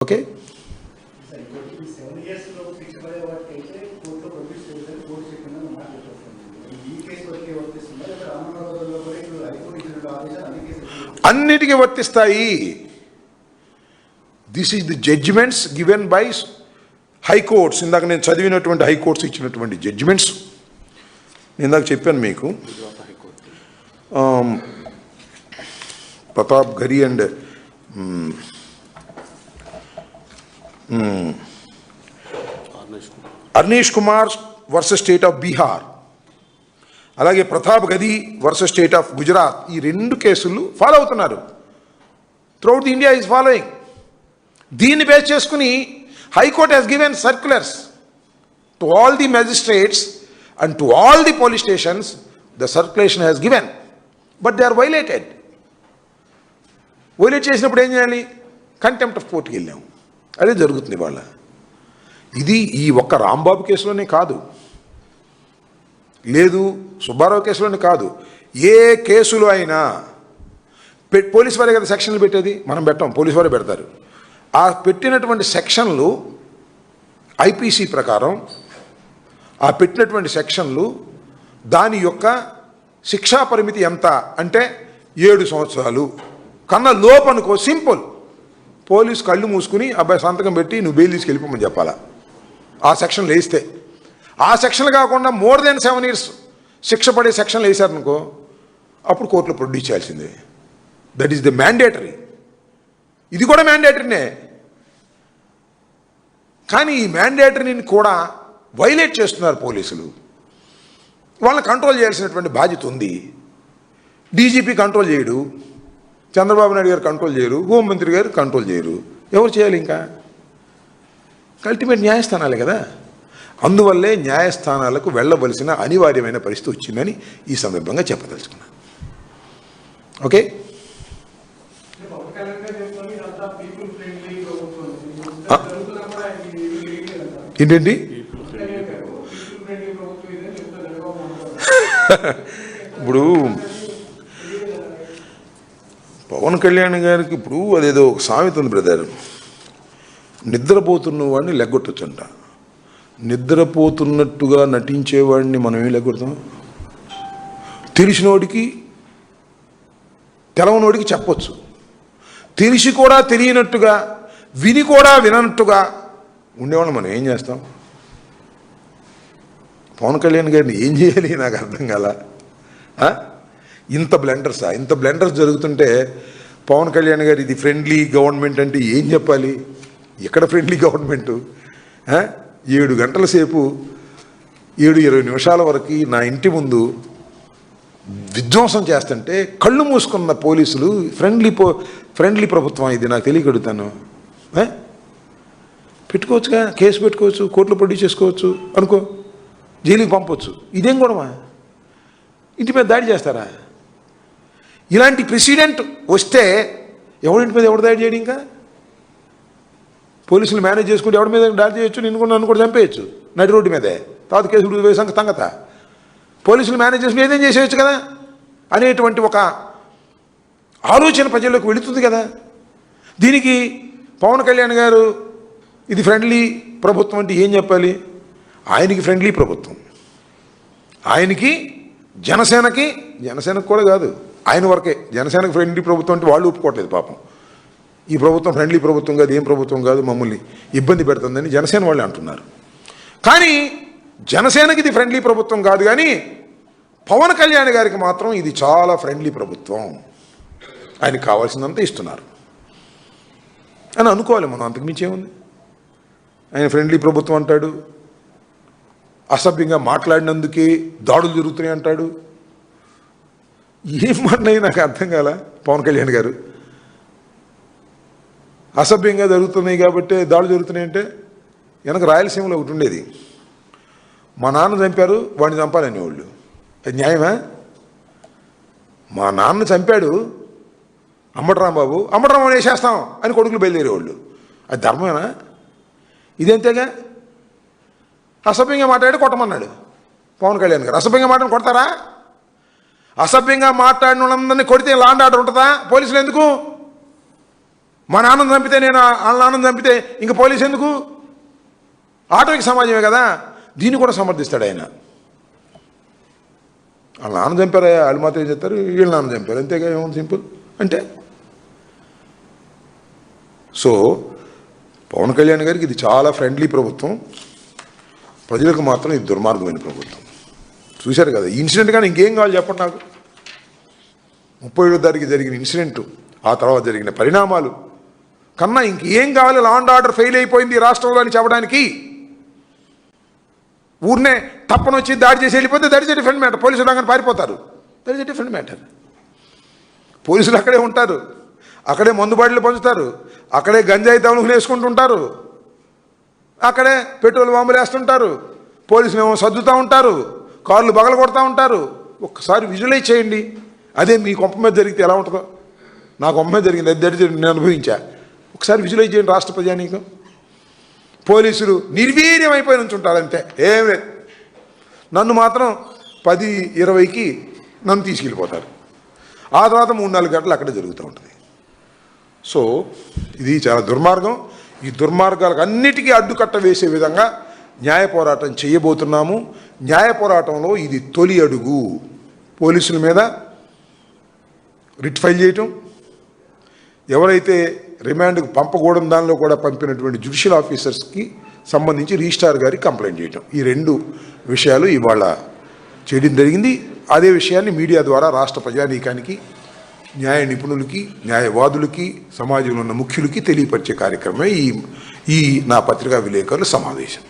Okay. అన్నిటికీ వర్తిస్తాయి. This is the judgements given by high courts. ఇందాక నేను చదివినటువంటి హైకోర్ట్స్ ఇచ్చినటువంటి జడ్జిమెంట్స్. ఇందాక చెప్పాను మీకు Pratap Ghari and Arnesh Kumar versus state of Bihar, అలాగే ప్రతాప్ గది వర్సెస్ స్టేట్ ఆఫ్ గుజరాత్. ఈ రెండు కేసులు ఫాలో అవుతున్నారు. Throughout the India is following. దీన్ని బేస్ చేసుకుని high court has given circulars to all the magistrates and to all the police stations. The circulation has given, but they are violated. Violate చేసినప్పుడు ఏం చేయాలి? Contempt of కోర్టుకి వెళ్ళాము. అదే జరుగుతుంది వాళ్ళ. ఇది ఈ ఒక్క రాంబాబు కేసులోనే కాదు, లేదు సుబ్బారావు కేసులోనే కాదు, ఏ కేసులో అయినా పోలీసు వారే కదా సెక్షన్లు పెట్టేది, మనం పెట్టాం, పోలీసు వారే పెడతారు. ఆ పెట్టినటువంటి సెక్షన్లు ఐపీసీ ప్రకారం ఆ పెట్టినటువంటి సెక్షన్లు దాని యొక్క శిక్షా పరిమితి ఎంత అంటే 7 సంవత్సరాలు కన్నా లోపు అనుకో. సింపుల్. పోలీసు కళ్ళు మూసుకుని అబ్బాయి సంతకం పెట్టి నువ్వు బెయిల్ తీసుకెళ్ళిపోమని చెప్పాలా ఆ సెక్షన్లు వేస్తే. ఆ సెక్షన్లు కాకుండా మోర్ దెన్ 7 years శిక్ష పడే సెక్షన్లు వేశారనుకో, అప్పుడు కోర్టులో ప్రొడ్యూస్ చేయాల్సిందే. That is the mandatory. ఇది కూడా మ్యాండేటరీనే. కానీ ఈ మ్యాండేటరీని కూడా వైలేట్ చేస్తున్నారు పోలీసులు. వాళ్ళని కంట్రోల్ చేయాల్సినటువంటి బాధ్యత ఉంది. డీజీపీ కంట్రోల్ చేయడు, చంద్రబాబు నాయుడు గారు కంట్రోల్ చేయరు, హోంమంత్రి గారు కంట్రోల్ చేయరు. ఎవరు చేయాలి? ఇంకా అల్టిమేట్ న్యాయస్థానాలే కదా. అందువల్లే న్యాయస్థానాలకు వెళ్ళవలసిన అనివార్యమైన పరిస్థితి వచ్చిందని ఈ సందర్భంగా చెప్పదలుచుకున్నాను. ఓకే. ఏంటండి? ఇప్పుడు పవన్ కళ్యాణ్ గారికి ఇప్పుడు అదేదో ఒక సామెత ఉంది బ్రదర్, నిద్రపోతున్న వాడిని లెగ్గొట్టొచ్చంట. నిద్రపోతున్నట్టుగా నటించేవాడిని మనం ఏం లెగ్గొడతాం? తెలిసినోడికి తెలవనోడికి చెప్పొచ్చు, తెలిసి కూడా తెలియనట్టుగా విని కూడా వినట్టుగా ఉండేవాళ్ళని మనం ఏం చేస్తాం? పవన్ కళ్యాణ్ గారిని ఏం చేయాలి నాకు అర్థం కాల. ఇంత బ్లెండర్స్ జరుగుతుంటే పవన్ కళ్యాణ్ గారు ఇది ఫ్రెండ్లీ గవర్నమెంట్ అంటే ఏం చెప్పాలి? ఎక్కడ ఫ్రెండ్లీ గవర్నమెంటు? 7 గంటల సేపు 7:20 నిమిషాల వరకు నా ఇంటి ముందు విధ్వంసం చేస్తుంటే కళ్ళు మూసుకున్న పోలీసులు ఫ్రెండ్లీ ప్రభుత్వం ఇది నాకు తెలియకడుగుతాను. పెట్టుకోవచ్చుగా, కేసు పెట్టుకోవచ్చు, కోర్టులో ప్రొడ్యూస్ చేసుకోవచ్చు అనుకో, జైలుకి పంపవచ్చు. ఇదేం గొడవ? ఇంటి మీద దాడి చేస్తారా? ఇలాంటి ప్రెసిడెంట్ వస్తే ఎవరింటి మీద ఎవరు దాడి చేయడం? ఇంకా పోలీసులు మేనేజ్ చేసుకుంటే ఎవరి మీద దాడి చేయొచ్చు, నన్ను కూడా చంపేయచ్చు నడి రోడ్డు మీదే. తర్వాత కేసులు వేసే సంగత పోలీసులు మేనేజ్ చేసుకుని ఏదేం చేసేయచ్చు కదా అనేటువంటి ఒక ఆలోచన ప్రజల్లోకి వెళుతుంది కదా. దీనికి పవన్ కళ్యాణ్ గారు ఇది ఫ్రెండ్లీ ప్రభుత్వం అంటే ఏం చెప్పాలి? ఆయనకి ఫ్రెండ్లీ ప్రభుత్వం, ఆయనకి జనసేనకు కూడా కాదు, ఆయన వరకే. జనసేనకు ఫ్రెండ్లీ ప్రభుత్వం అంటే వాళ్ళు ఒప్పుకోవట్లేదు పాపం. ఈ ప్రభుత్వం ఫ్రెండ్లీ ప్రభుత్వం కాదు, ఏం ప్రభుత్వం కాదు, మమ్మల్ని ఇబ్బంది పెడుతుందని జనసేన వాళ్ళే అంటున్నారు. కానీ జనసేనకి ఇది ఫ్రెండ్లీ ప్రభుత్వం కాదు, కానీ పవన్ కళ్యాణ్ గారికి మాత్రం ఇది చాలా ఫ్రెండ్లీ ప్రభుత్వం, ఆయనకు కావాల్సిందంతా ఇస్తున్నారు అని అనుకోవాలి మనం. అంతకుమించి ఏముంది? ఆయన ఫ్రెండ్లీ ప్రభుత్వం అంటాడు, అసభ్యంగా మాట్లాడినందుకే దాడులు జరుగుతున్నాయి అంటాడు. ఏం మాట్లాడి నాకు అర్థం కాల పవన్ కళ్యాణ్ గారు. అసభ్యంగా జరుగుతున్నాయి కాబట్టి దాడులు జరుగుతున్నాయంటే, వెనక రాయలసీమలో ఒకటి ఉండేది, మా నాన్న చంపారు వాడిని చంపాలనేవాళ్ళు. అది న్యాయమా? మా నాన్న చంపాడు అంబటరాంబాబు, అంబటరాంబాబు వేసేస్తాం అని కొడుకులు బయలుదేరేవాళ్ళు. అది ధర్మమేనా? ఇదేంతేగా. అసభ్యంగా మాట్లాడి కొట్టమన్నాడు పవన్ కళ్యాణ్ గారు. అసభ్యంగా మాట్లాడి కొడతారా? అసభ్యంగా మాట్లాడిన వాళ్ళందరినీ కొడితే లా అండ్ ఆర్డర్ ఉంటుందా? పోలీసులు ఎందుకు? మా నాన్నను చంపితే నేను వాళ్ళ నాన్నను చంపితే ఇంక పోలీసు ఎందుకు? ఆటవిక సమాజమే కదా. దీన్ని కూడా సమర్థిస్తాడు ఆయన. వాళ్ళ నాన్న చంపారా, వాళ్ళు మాత్రం ఏం చెప్తారు, వీళ్ళ నాన్న చంపారు, అంతేగా, ఏమో సింపుల్ అంటే. సో పవన్ కళ్యాణ్ గారికి ఇది చాలా ఫ్రెండ్లీ ప్రభుత్వం, ప్రజలకు మాత్రం ఇది దుర్మార్గమైన ప్రభుత్వం. చూశారు కదా ఈ ఇన్సిడెంట్. కానీ ఇంకేం కావాలి చెప్పండి నాకు? 37వ తారీఖు జరిగిన ఇన్సిడెంటు, ఆ తర్వాత జరిగిన పరిణామాలు కన్నా ఇంకేం కావాలి? లా అండ్ ఆర్డర్ ఫెయిల్ అయిపోయింది ఈ రాష్ట్రంలో అని చెప్పడానికి. ఊరినే తప్పనొచ్చి దాడి చేసి వెళ్ళిపోతే that is a different matter. పోలీసులు అక్కడ పారిపోతారు, that is a different matter. పోలీసులు అక్కడే ఉంటారు, అక్కడే మందుబాటలు పంచుతారు, అక్కడే గంజాయి తవనుకుని వేసుకుంటుంటారు, అక్కడే పెట్రోల్ బాంబులు వేస్తుంటారు, పోలీసులు ఏమో సర్దుతూ ఉంటారు, కార్లు బగలు కొడతా ఉంటారు. ఒక్కసారి విజువలైజ్ చేయండి. అదే మీ కొంప మీద జరిగితే ఎలా ఉంటుందో? నా కొంప మీద జరిగింది, అది నేను అనుభవించా. ఒకసారి విజువలైజ్ చేయండి రాష్ట్ర ప్రజానీకం. పోలీసులు నిర్వీర్యం అయిపోయి నుంచుంటారు, అంతే, ఏం లేదు. నన్ను మాత్రం 10-20కి నన్ను తీసుకెళ్ళిపోతారు. ఆ తర్వాత 3-4 గంటలు అక్కడే జరుగుతూ ఉంటుంది. సో ఇది చాలా దుర్మార్గం. ఈ దుర్మార్గాలకు అన్నిటికీ అడ్డుకట్ట వేసే విధంగా న్యాయ పోరాటం చేయబోతున్నాము. న్యాయ పోరాటంలో ఇది తొలి అడుగు. పోలీసుల మీద రిట్ ఫైల్ చేయటం, ఎవరైతే రిమాండ్కు పంపకూడని దానిలో కూడా పంపినటువంటి జ్యుడిషియల్ ఆఫీసర్స్కి సంబంధించి రిజిస్ట్రార్ గారికి కంప్లైంట్ చేయటం, ఈ 2 విషయాలు ఇవాళ చేయడం జరిగింది. అదే విషయాన్ని మీడియా ద్వారా రాష్ట్ర ప్రజానీకానికి, న్యాయ నిపుణులకి, న్యాయవాదులకి, సమాజంలో ఉన్న ముఖ్యులకి తెలియపరిచే కార్యక్రమమే ఈ నా పత్రికా విలేకరుల సమావేశం.